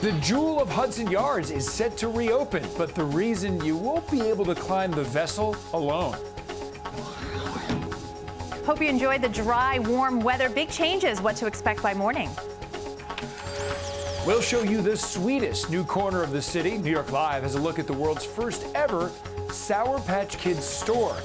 The jewel of Hudson Yards is set to reopen, but the reason you won't be able to climb the vessel alone. Hope you enjoyed the dry, warm weather. Big changes, what to expect by morning. We'll show you the sweetest new corner of the city. New York Live has a look at the world's first ever Sour Patch Kids store.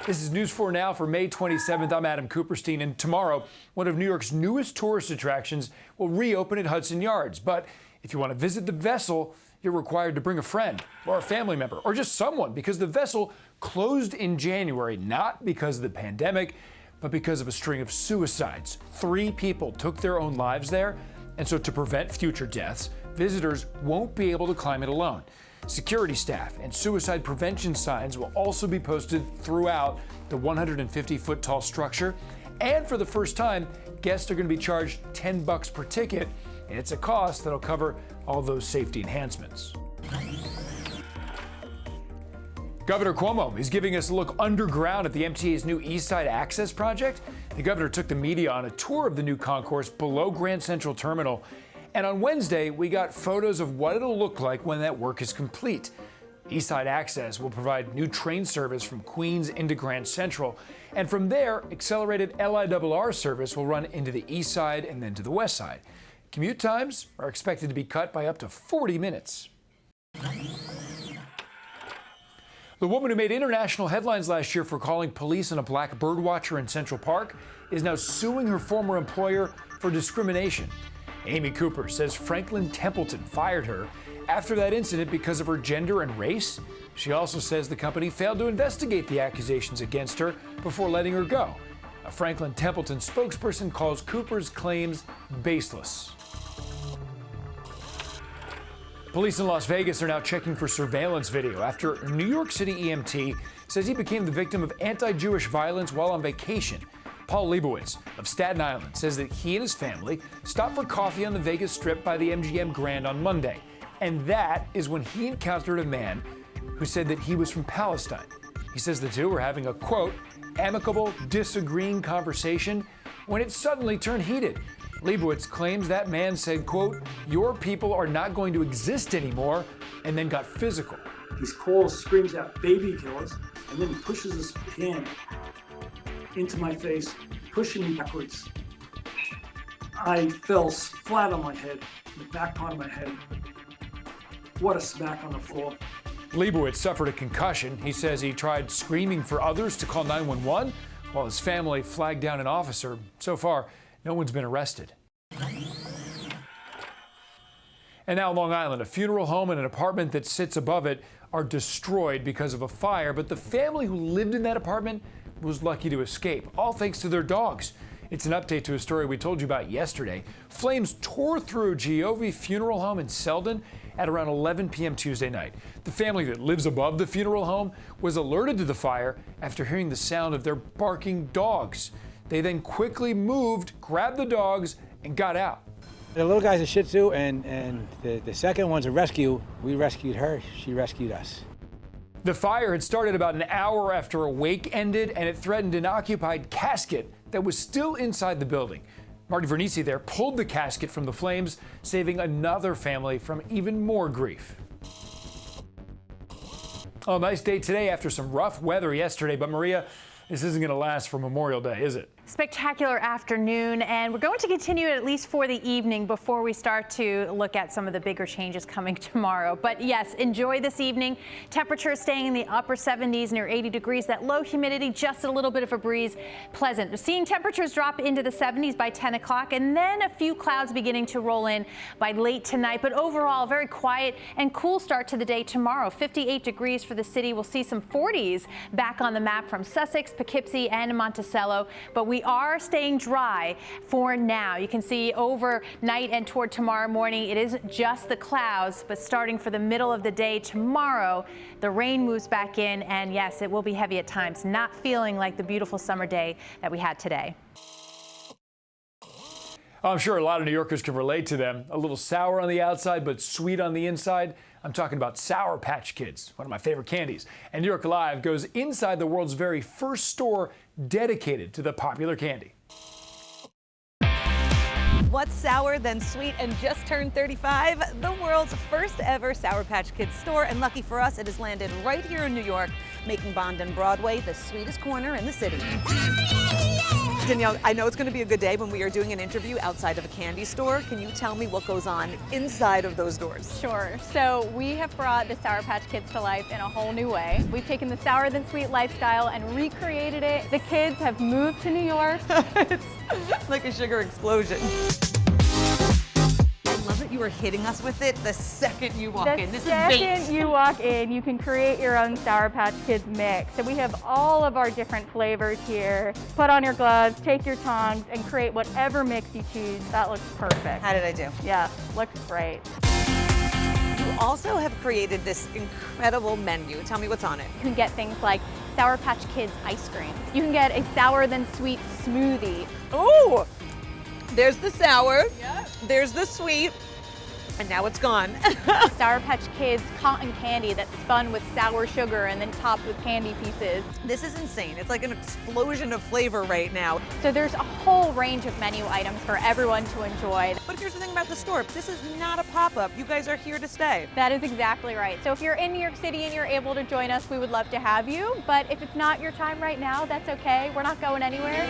This is News 4 Now for May 27th. I'm Adam Cooperstein, and tomorrow, one of New York's newest tourist attractions will reopen at Hudson Yards. But if you want to visit the vessel, you're required to bring a friend or a family member or just someone, because the vessel closed in January, not because of the pandemic, but because of a string of suicides. 3 people took their own lives there, and so to prevent future deaths, visitors won't be able to climb it alone. Security staff and suicide prevention signs will also be posted throughout the 150-foot tall structure. And for the first time, guests are going to be charged $10 per ticket, and it's a cost that'll cover all those safety enhancements. Governor Cuomo is giving us a look underground at the MTA's new East Side Access project. The governor took the media on a tour of the new concourse below Grand Central Terminal. And on Wednesday, we got photos of what it'll look like when that work is complete. East Side Access will provide new train service from Queens into Grand Central. And from there, accelerated LIRR service will run into the East Side and then to the West Side. Commute times are expected to be cut by up to 40 minutes. The woman who made international headlines last year for calling police on a black birdwatcher in Central Park is now suing her former employer for discrimination. Amy Cooper says Franklin Templeton fired her after that incident because of her gender and race. She also says the company failed to investigate the accusations against her before letting her go. A Franklin Templeton spokesperson calls Cooper's claims baseless. Police in Las Vegas are now checking for surveillance video after a New York City EMT says he became the victim of anti-Jewish violence while on vacation. Paul Leibowitz of Staten Island says that he and his family stopped for coffee on the Vegas Strip by the MGM Grand on Monday. And that is when he encountered a man who said that he was from Palestine. He says the two were having a, quote, amicable, disagreeing conversation when it suddenly turned heated. Leibowitz claims that man said, quote, your people are not going to exist anymore, and then got physical. He calls, screams out, baby killers, and then pushes his hand into my face, pushing me backwards. I fell flat on my head, the back part of my head. What a smack on the floor. Leibowitz suffered a concussion. He says he tried screaming for others to call 911 while his family flagged down an officer. So far, no one's been arrested. And now Long Island, a funeral home and an apartment that sits above it are destroyed because of a fire, but the family who lived in that apartment was lucky to escape, all thanks to their dogs. It's an update to a story we told you about yesterday. Flames tore through Giove Funeral Home in Selden at around 11 p.m. Tuesday night. The family that lives above the funeral home was alerted to the fire after hearing the sound of their barking dogs. They then quickly moved, grabbed the dogs, and got out. The little guy's a Shih Tzu, and the second one's a rescue. We rescued her, she rescued us. The fire had started about an hour after a wake ended, and it threatened an occupied casket that was still inside the building. Marty Vernisi there pulled the casket from the flames, saving another family from even more grief. Oh, nice day today after some rough weather yesterday, but Maria, this isn't going to last for Memorial Day, is it? Spectacular afternoon, and we're going to continue at least for the evening before we start to look at some of the bigger changes coming tomorrow. But yes, enjoy this evening. Temperatures staying in the upper 70s, near 80 degrees. That low humidity, just a little bit of a breeze, pleasant. We're seeing temperatures drop into the 70s by 10 o'clock, and then a few clouds beginning to roll in by late tonight. But overall, very quiet and cool start to the day tomorrow. 58 degrees for the city. We'll see some 40s back on the map from Sussex, Poughkeepsie, and Monticello. But we are staying dry for now. You can see overnight and toward tomorrow morning, it is just the clouds, but starting for the middle of the day tomorrow, the rain moves back in, and yes, it will be heavy at times, not feeling like the beautiful summer day that we had today. I'm sure a lot of New Yorkers can relate to them. A little sour on the outside, but sweet on the inside. I'm talking about Sour Patch Kids, one of my favorite candies. And New York Live goes inside the world's very first store dedicated to the popular candy. What's sour then sweet and just turned 35? The world's first ever Sour Patch Kids store, and lucky for us, it has landed right here in New York, making Bond and Broadway the sweetest corner in the city. Danielle, I know it's going to be a good day when we are doing an interview outside of a candy store. Can you tell me what goes on inside of those doors? Sure. So we have brought the Sour Patch Kids to life in a whole new way. We've taken the sour than sweet lifestyle and recreated it. The kids have moved to New York. It's like a sugar explosion. I love that you were hitting us with it the second you walk in. This is bait. The second you walk in, you can create your own Sour Patch Kids mix. So we have all of our different flavors here. Put on your gloves, take your tongs, and create whatever mix you choose. That looks perfect. How did I do? Yeah, looks great. You also have created this incredible menu. Tell me what's on it. You can get things like Sour Patch Kids ice cream. You can get a sour than sweet smoothie. Oh, there's the sour, there's the sweet, and now it's gone. Sour Patch Kids cotton candy that's spun with sour sugar and then topped with candy pieces. This is insane. It's like an explosion of flavor right now. So there's a whole range of menu items for everyone to enjoy. But here's the thing about the store. This is not a pop-up. You guys are here to stay. That is exactly right. So if you're in New York City and you're able to join us, we would love to have you. But if it's not your time right now, that's okay. We're not going anywhere.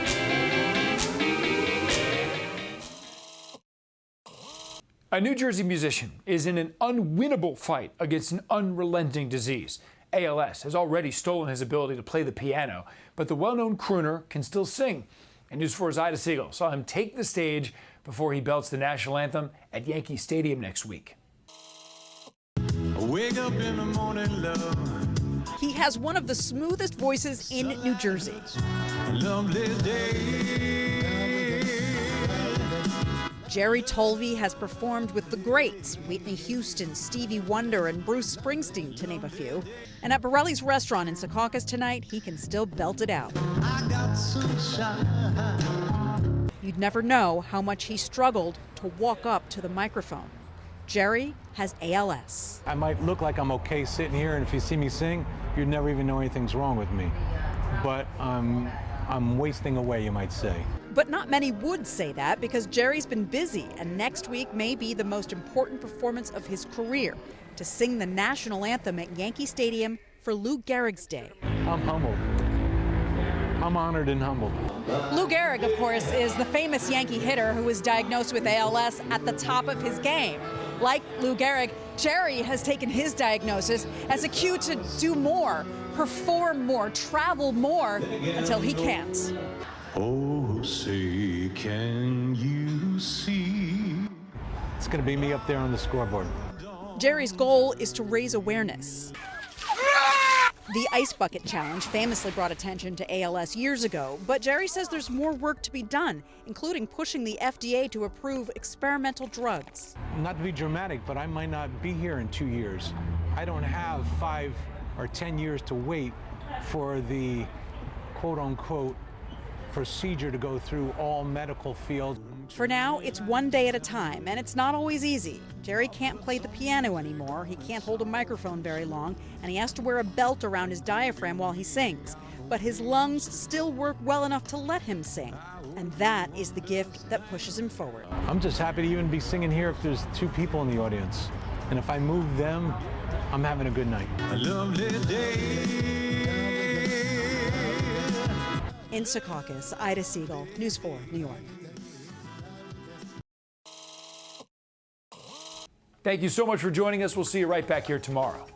A New Jersey musician is in an unwinnable fight against an unrelenting disease. ALS has already stolen his ability to play the piano, but the well-known crooner can still sing. And News 4's Ida Siegel saw him take the stage before he belts the national anthem at Yankee Stadium next week. Wake up in the morning, love. He has one of the smoothest voices in New Jersey. Lovely day. Jerry Tolvey has performed with the greats, Whitney Houston, Stevie Wonder, and Bruce Springsteen, to name a few. And at Borelli's restaurant in Secaucus tonight, he can still belt it out. I got sunshine. You'd never know how much he struggled to walk up to the microphone. Jerry has ALS. I might look like I'm okay sitting here, and if you see me sing, you'd never even know anything's wrong with me. But I'm wasting away, you might say. But not many would say that because Jerry's been busy, and next week may be the most important performance of his career, to sing the national anthem at Yankee Stadium for Lou Gehrig's Day. I'm humbled. I'm honored and humbled. Lou Gehrig, of course, is the famous Yankee hitter who was diagnosed with ALS at the top of his game. Like Lou Gehrig, Jerry has taken his diagnosis as a cue to do more, perform more, travel more, until he can't. Oh, say, can you see? It's going to be me up there on the scoreboard. Jerry's goal is to raise awareness. The Ice Bucket Challenge famously brought attention to ALS years ago, but Jerry says there's more work to be done, including pushing the FDA to approve experimental drugs. Not to be dramatic, but I might not be here in 2 years. I don't have 5 or 10 years to wait for the quote-unquote procedure to go through all medical fields. For now, it's one day at a time, and it's not always easy. Jerry can't play the piano anymore, he can't hold a microphone very long, and he has to wear a belt around his diaphragm while he sings. But his lungs still work well enough to let him sing, and that is the gift that pushes him forward. I'm just happy to even be singing here if there's 2 people in the audience. And if I move them, I'm having a good night. A lovely day. In Secaucus, Ida Siegel, News 4, New York. Thank you so much for joining us. We'll see you right back here tomorrow.